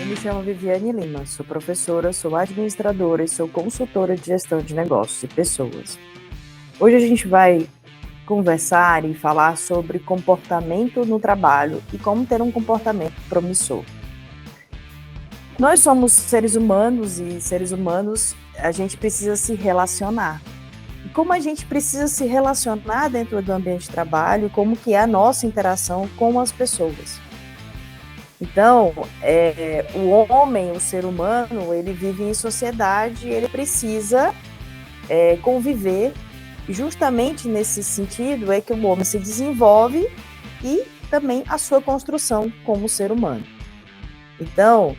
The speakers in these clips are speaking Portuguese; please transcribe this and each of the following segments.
Eu me chamo Viviane Lima, sou professora, sou administradora e sou consultora de gestão de negócios e pessoas. Hoje a gente vai conversar e falar sobre comportamento no trabalho e como ter um comportamento promissor. Nós somos seres humanos e seres humanos a gente precisa se relacionar. E como a gente precisa se relacionar dentro do ambiente de trabalho, como que é a nossa interação com as pessoas. Então, o homem, o ser humano, ele vive em sociedade, ele precisa conviver. E justamente nesse sentido é que o homem se desenvolve e também a sua construção como ser humano. Então,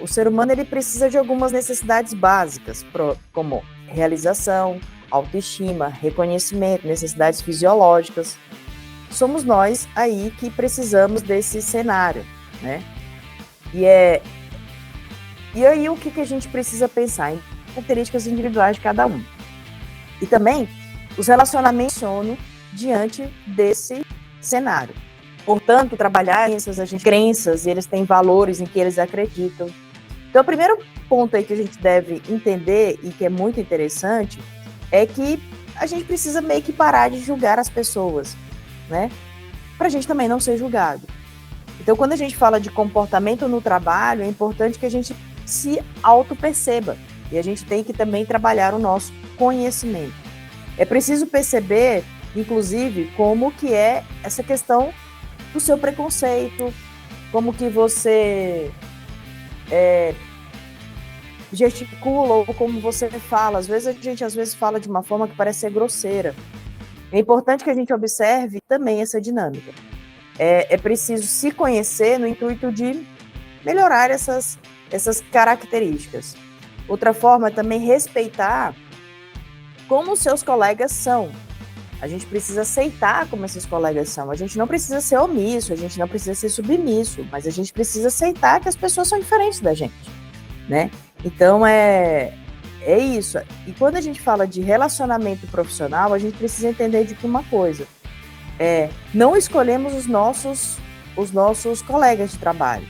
o ser humano ele precisa de algumas necessidades básicas, como realização, autoestima, reconhecimento, necessidades fisiológicas. Somos nós aí que precisamos desse cenário, né? E aí o que a gente precisa pensar em características individuais de cada um. E também os relacionamentos funcionam diante desse cenário. Portanto, trabalhar essas crenças, eles têm valores em que eles acreditam. Então, o primeiro ponto aí que a gente deve entender e que é muito interessante é que a gente precisa meio que parar de julgar as pessoas, né? Para a gente também não ser julgado. Então, quando a gente fala de comportamento no trabalho, é importante que a gente se auto-perceba. E a gente tem que também trabalhar o nosso conhecimento. É preciso perceber, inclusive, como que é essa questão do seu preconceito, como que você gesticula ou como você fala. Às vezes a gente fala de uma forma que parece ser grosseira. É importante que a gente observe também essa dinâmica. É preciso se conhecer no intuito de melhorar essas características. Outra forma é também respeitar como os seus colegas são. A gente precisa aceitar como esses colegas são. A gente não precisa ser omisso, a gente não precisa ser submisso, mas a gente precisa aceitar que as pessoas são diferentes da gente, né? Então, é isso. E quando a gente fala de relacionamento profissional, a gente precisa entender de que uma coisa, não escolhemos os nossos colegas de trabalho.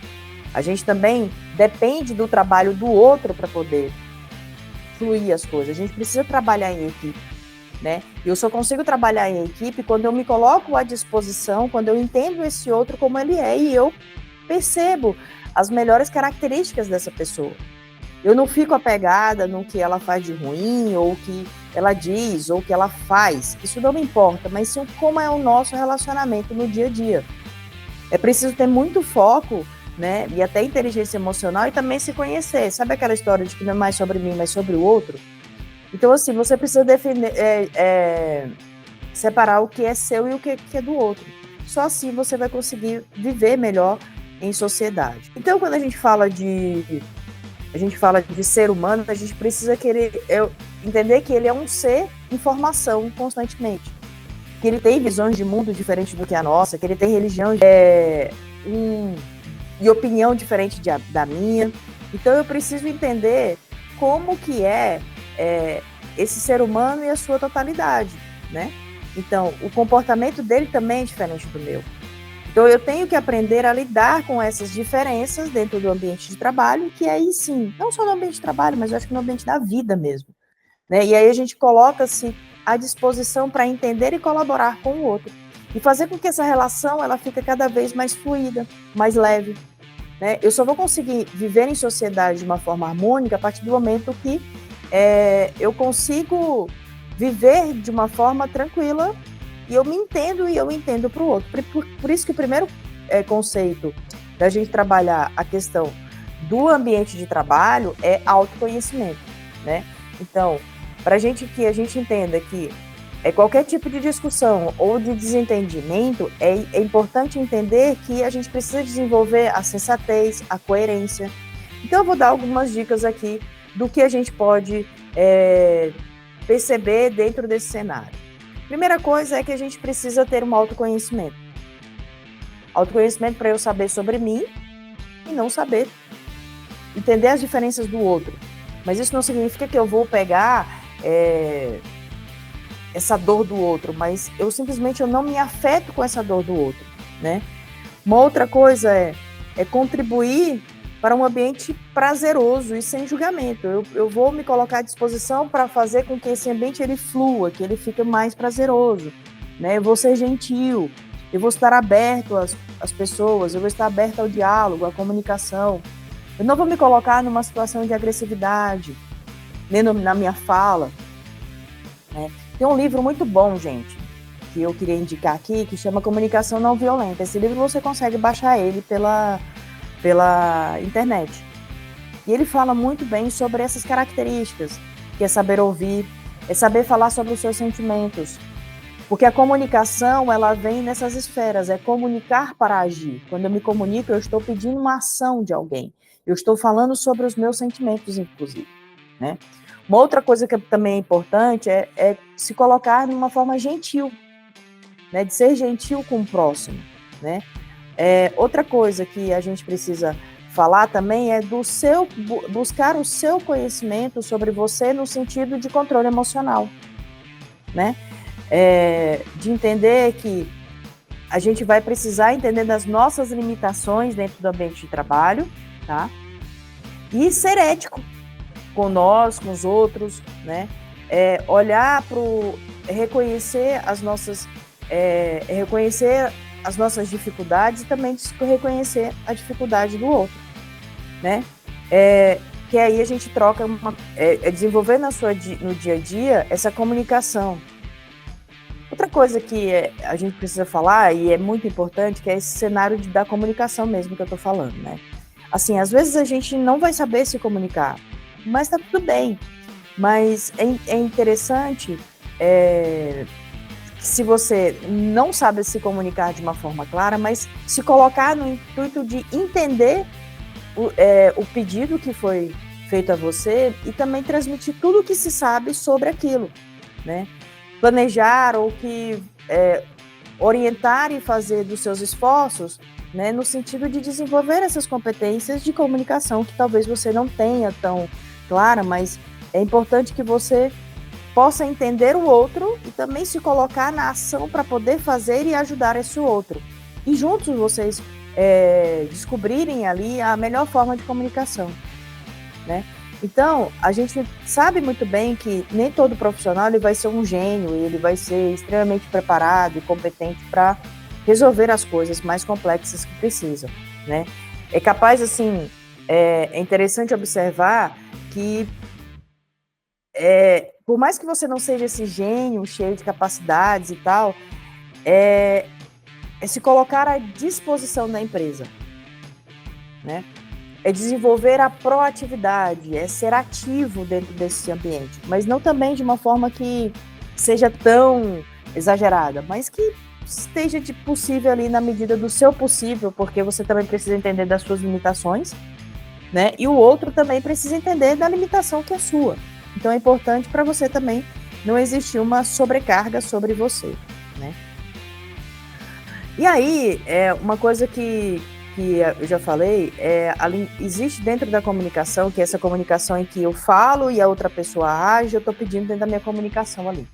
A gente também depende do trabalho do outro para poder fluir as coisas. A gente precisa trabalhar em equipe, né? Eu só consigo trabalhar em equipe quando eu me coloco à disposição, quando eu entendo esse outro como ele é e eu percebo as melhores características dessa pessoa. Eu não fico apegada no que ela faz de ruim, ou o que ela diz, ou o que ela faz. Isso não me importa, mas sim como é o nosso relacionamento no dia a dia. É preciso ter muito foco, né? E até inteligência emocional e também se conhecer. Sabe aquela história de que não é mais sobre mim, mas sobre o outro? Então, assim, você precisa separar o que é seu e o que é do outro. Só assim você vai conseguir viver melhor em sociedade. Então, quando a gente fala de ser humano, a gente precisa entender que ele é um ser em formação constantemente. Que ele tem visões de mundo diferentes do que a nossa, que ele tem religião e opinião diferente da minha. Então, eu preciso entender como que esse ser humano e a sua totalidade, né? Então, o comportamento dele também é diferente do meu. Então, eu tenho que aprender a lidar com essas diferenças dentro do ambiente de trabalho, que aí sim, não só no ambiente de trabalho, mas eu acho que no ambiente da vida mesmo, né? E aí a gente coloca-se à disposição para entender e colaborar com o outro. E fazer com que essa relação ela fique cada vez mais fluida, mais leve, né? Eu só vou conseguir viver em sociedade de uma forma harmônica a partir do momento que eu consigo viver de uma forma tranquila e eu me entendo e eu entendo para o outro. Por isso que o primeiro conceito da gente trabalhar a questão do ambiente de trabalho é autoconhecimento, né? Então, para a gente entenda que qualquer tipo de discussão ou de desentendimento, é importante entender que a gente precisa desenvolver a sensatez, a coerência. Então, eu vou dar algumas dicas aqui do que a gente pode perceber dentro desse cenário. Primeira coisa é que a gente precisa ter um autoconhecimento. Autoconhecimento para eu saber sobre mim e não saber entender as diferenças do outro. Mas isso não significa que eu vou pegar essa dor do outro, mas eu simplesmente não me afeto com essa dor do outro, né? Uma outra coisa é contribuir para um ambiente prazeroso e sem julgamento. Eu vou me colocar à disposição para fazer com que esse ambiente ele flua, que ele fique mais prazeroso, né? Eu vou ser gentil, eu vou estar aberto às pessoas, eu vou estar aberto ao diálogo, à comunicação. Eu não vou me colocar numa situação de agressividade, nem na minha fala, né? Tem um livro muito bom, gente, que eu queria indicar aqui, que chama Comunicação Não Violenta. Esse livro você consegue baixar ele pela internet. E ele fala muito bem sobre essas características, que é saber ouvir, é saber falar sobre os seus sentimentos. Porque a comunicação, ela vem nessas esferas, é comunicar para agir. Quando eu me comunico, eu estou pedindo uma ação de alguém. Eu estou falando sobre os meus sentimentos, inclusive, né? Uma outra coisa que também é importante é se colocar de uma forma gentil, né? De ser gentil com o próximo, né? Outra coisa que a gente precisa falar também é buscar o seu conhecimento sobre você no sentido de controle emocional, né? De entender que a gente vai precisar entender das nossas limitações dentro do ambiente de trabalho, tá? E ser ético com nós, com os outros, né? Olhar para reconhecer as nossas dificuldades e também reconhecer a dificuldade do outro, né? Que aí a gente troca, desenvolver no dia a dia essa comunicação. Outra coisa que a gente precisa falar, e é muito importante, que é esse cenário da comunicação mesmo que eu estou falando, né? Assim, às vezes a gente não vai saber se comunicar, mas tá tudo bem. Mas é interessante se você não sabe se comunicar de uma forma clara, mas se colocar no intuito de entender o pedido que foi feito a você e também transmitir tudo o que se sabe sobre aquilo, né? Planejar ou orientar e fazer dos seus esforços, né, no sentido de desenvolver essas competências de comunicação que talvez você não tenha tão clara, mas é importante que você possa entender o outro e também se colocar na ação para poder fazer e ajudar esse outro. E juntos vocês descobrirem ali a melhor forma de comunicação, né? Então, a gente sabe muito bem que nem todo profissional ele vai ser um gênio, ele vai ser extremamente preparado e competente para resolver as coisas mais complexas que precisam, né? É capaz, assim, é interessante observar que por mais que você não seja esse gênio cheio de capacidades e tal, é se colocar à disposição da empresa, né? É desenvolver a proatividade, é ser ativo dentro desse ambiente, mas não também de uma forma que seja tão exagerada, mas que esteja possível ali na medida do seu possível, porque você também precisa entender das suas limitações, né? E o outro também precisa entender da limitação que é sua. Então é importante para você também não existir uma sobrecarga sobre você, né? E aí, uma coisa que eu já falei, existe dentro da comunicação, que é essa comunicação em que eu falo e a outra pessoa age, eu estou pedindo dentro da minha comunicação ali.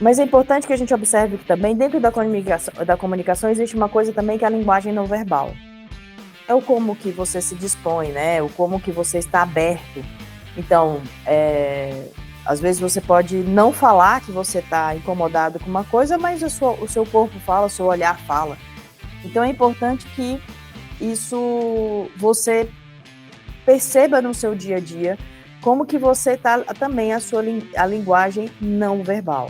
Mas é importante que a gente observe que também dentro da comunicação existe uma coisa também que é a linguagem não verbal. É o como que você se dispõe, né? O como que você está aberto. Então, às vezes você pode não falar que você está incomodado com uma coisa, mas o seu corpo fala, o seu olhar fala. Então é importante que isso você perceba no seu dia a dia como que você está também a linguagem não verbal,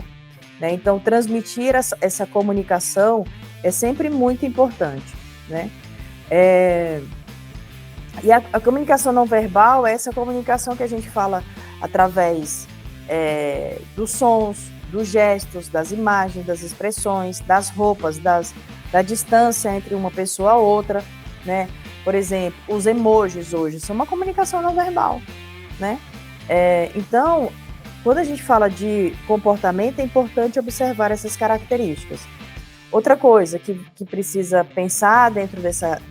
né? Então transmitir essa comunicação é sempre muito importante, né? E a comunicação não verbal é essa comunicação que a gente fala através dos sons, dos gestos, das imagens, das expressões, das roupas, da distância entre uma pessoa a outra, né? Por exemplo, os emojis hoje são uma comunicação não verbal, né? Então, quando a gente fala de comportamento, é importante observar essas características. Outra coisa que precisa pensar dentro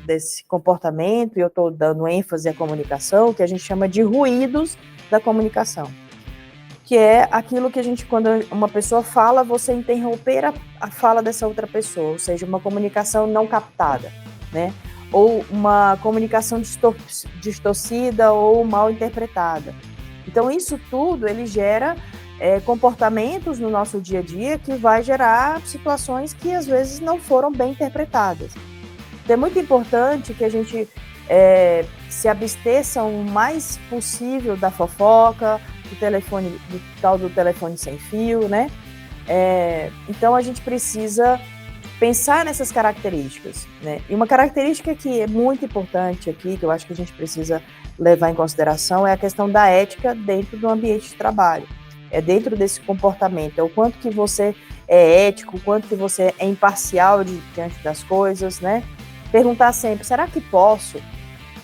desse comportamento, e eu estou dando ênfase à comunicação, que a gente chama de ruídos da comunicação, que é aquilo que quando uma pessoa fala, você interromper a fala dessa outra pessoa, ou seja, uma comunicação não captada, né? ou uma comunicação distorcida ou mal interpretada. Então, isso tudo, ele gera comportamentos no nosso dia a dia que vai gerar situações que, às vezes, não foram bem interpretadas. Então, é muito importante que a gente se absteça o mais possível da fofoca, do tal do telefone sem fio, né? Então, a gente precisa pensar nessas características, né? E uma característica que é muito importante aqui, que eu acho que a gente precisa levar em consideração, é a questão da ética dentro do ambiente de trabalho. É dentro desse comportamento, é o quanto que você é ético, o quanto que você é imparcial diante das coisas, né? Perguntar sempre, será que posso?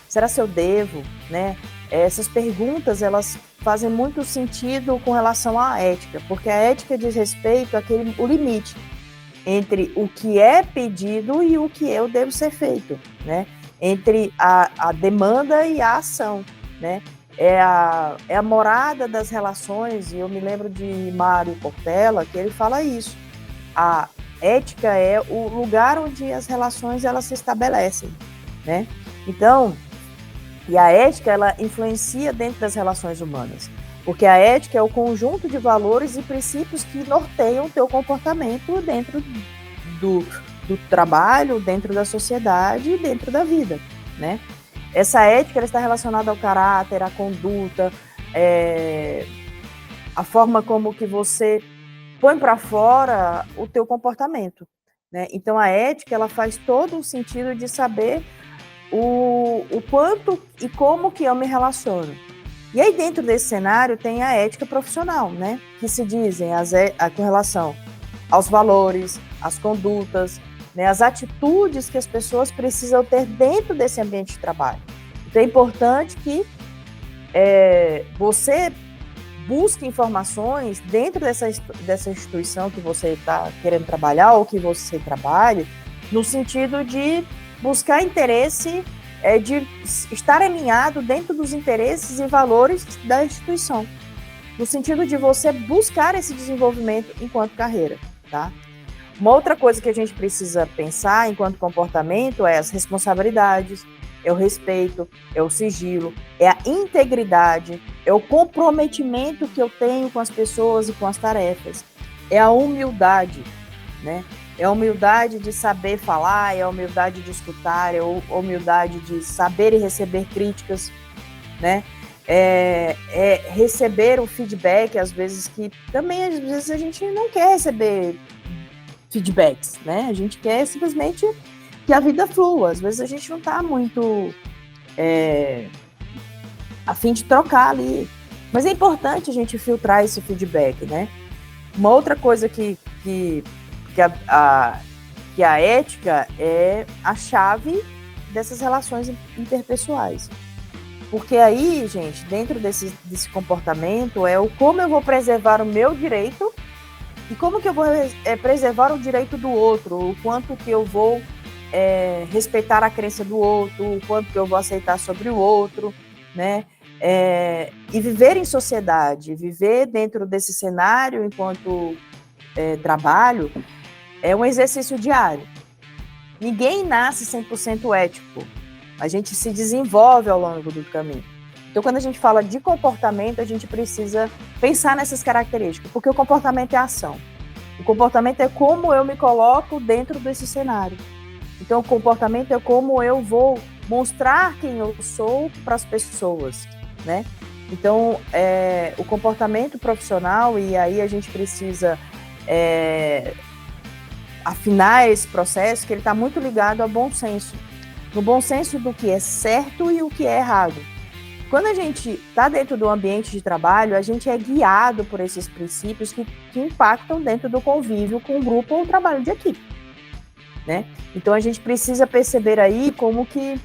Será se eu devo? Né? Essas perguntas, elas fazem muito sentido com relação à ética, porque a ética diz respeito o limite entre o que é pedido e o que eu devo ser feito, né? Entre a demanda e a ação, né? É a morada das relações, e eu me lembro de Mário Cortella, que ele fala isso. A ética é o lugar onde as relações elas se estabelecem, né? Então, e a ética, ela influencia dentro das relações humanas, porque a ética é o conjunto de valores e princípios que norteiam o teu comportamento dentro do trabalho, dentro da sociedade e dentro da vida, né? Essa ética ela está relacionada ao caráter, à conduta, a forma como que você põe para fora o teu comportamento, né? Então, a ética, ela faz todo o sentido de saber o quanto e como que eu me relaciono. E aí, dentro desse cenário, tem a ética profissional, né? Que se dizem com relação aos valores, às condutas, né? As atitudes que as pessoas precisam ter dentro desse ambiente de trabalho. Então, é importante que você busque informações dentro dessa instituição que você está querendo trabalhar ou que você trabalhe, no sentido de buscar interesse, de estar alinhado dentro dos interesses e valores da instituição, no sentido de você buscar esse desenvolvimento enquanto carreira, tá? Uma outra coisa que a gente precisa pensar enquanto comportamento é as responsabilidades, é o respeito, é o sigilo, é a integridade, é o comprometimento que eu tenho com as pessoas e com as tarefas, é a humildade, né? É a humildade de saber falar, é a humildade de escutar, é a humildade de saber e receber críticas, né? É receber o feedback, às vezes, que também, às vezes, a gente não quer receber feedbacks, né? A gente quer simplesmente que a vida flua. Às vezes a gente não está muito a fim de trocar ali. Mas é importante a gente filtrar esse feedback, né? Uma outra coisa que a ética é a chave dessas relações interpessoais. Porque aí, gente, dentro desse comportamento é o como eu vou preservar o meu direito e como que eu vou preservar o direito do outro, o quanto que eu vou respeitar a crença do outro, o quanto que eu vou aceitar sobre o outro, né? E viver em sociedade, viver dentro desse cenário enquanto trabalho, é um exercício diário. Ninguém nasce 100% ético. A gente se desenvolve ao longo do caminho. Então, quando a gente fala de comportamento, a gente precisa pensar nessas características, porque o comportamento é ação. O comportamento é como eu me coloco dentro desse cenário. Então, o comportamento é como eu vou mostrar quem eu sou para as pessoas, né? Então, o comportamento profissional, e aí a gente precisa afinar esse processo, que ele está muito ligado ao bom senso. No bom senso do que é certo e o que é errado. Quando a gente está dentro do ambiente de trabalho, a gente é guiado por esses princípios que impactam dentro do convívio com o grupo ou o trabalho de equipe, né? Então, a gente precisa perceber aí como que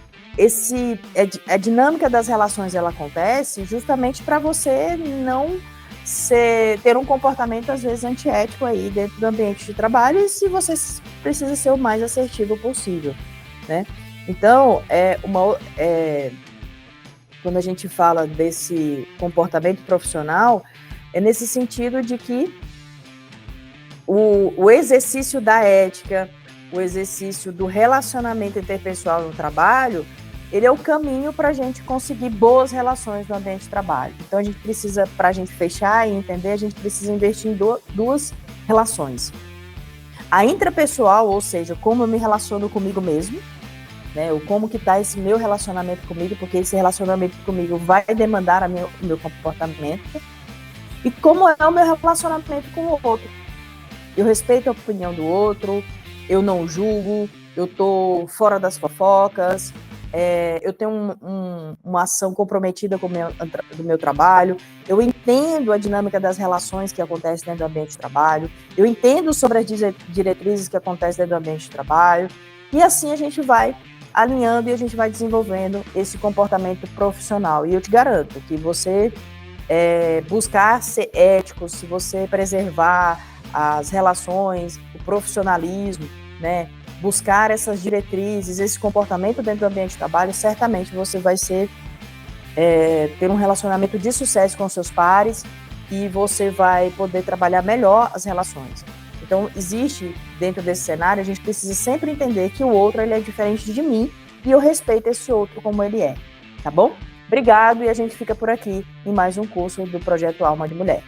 a dinâmica das relações ela acontece justamente para você não ter um comportamento, às vezes, antiético aí dentro do ambiente de trabalho, e se você precisa ser o mais assertivo possível, né? Então, quando a gente fala desse comportamento profissional, é nesse sentido de que o exercício da ética, o exercício do relacionamento interpessoal no trabalho, ele é o caminho para a gente conseguir boas relações no ambiente de trabalho. Então, a gente precisa, para a gente fechar e entender, a gente precisa investir em duas relações. A intrapessoal, ou seja, como eu me relaciono comigo mesmo, né, o como que está esse meu relacionamento comigo, porque esse relacionamento comigo vai demandar o meu comportamento, e como é o meu relacionamento com o outro. Eu respeito a opinião do outro, eu não julgo, eu estou fora das fofocas, eu tenho uma ação comprometida com do meu trabalho, eu entendo a dinâmica das relações que acontecem dentro do ambiente de trabalho, eu entendo sobre as diretrizes que acontecem dentro do ambiente de trabalho, e assim a gente vai alinhando e a gente vai desenvolvendo esse comportamento profissional. E eu te garanto que você buscar ser ético, se você preservar as relações, o profissionalismo, né, buscar essas diretrizes, esse comportamento dentro do ambiente de trabalho, certamente você vai ter um relacionamento de sucesso com seus pares e você vai poder trabalhar melhor as relações. Então, existe, dentro desse cenário, a gente precisa sempre entender que o outro ele é diferente de mim e eu respeito esse outro como ele é, tá bom? Obrigado e a gente fica por aqui em mais um curso do Projeto Alma de Mulher.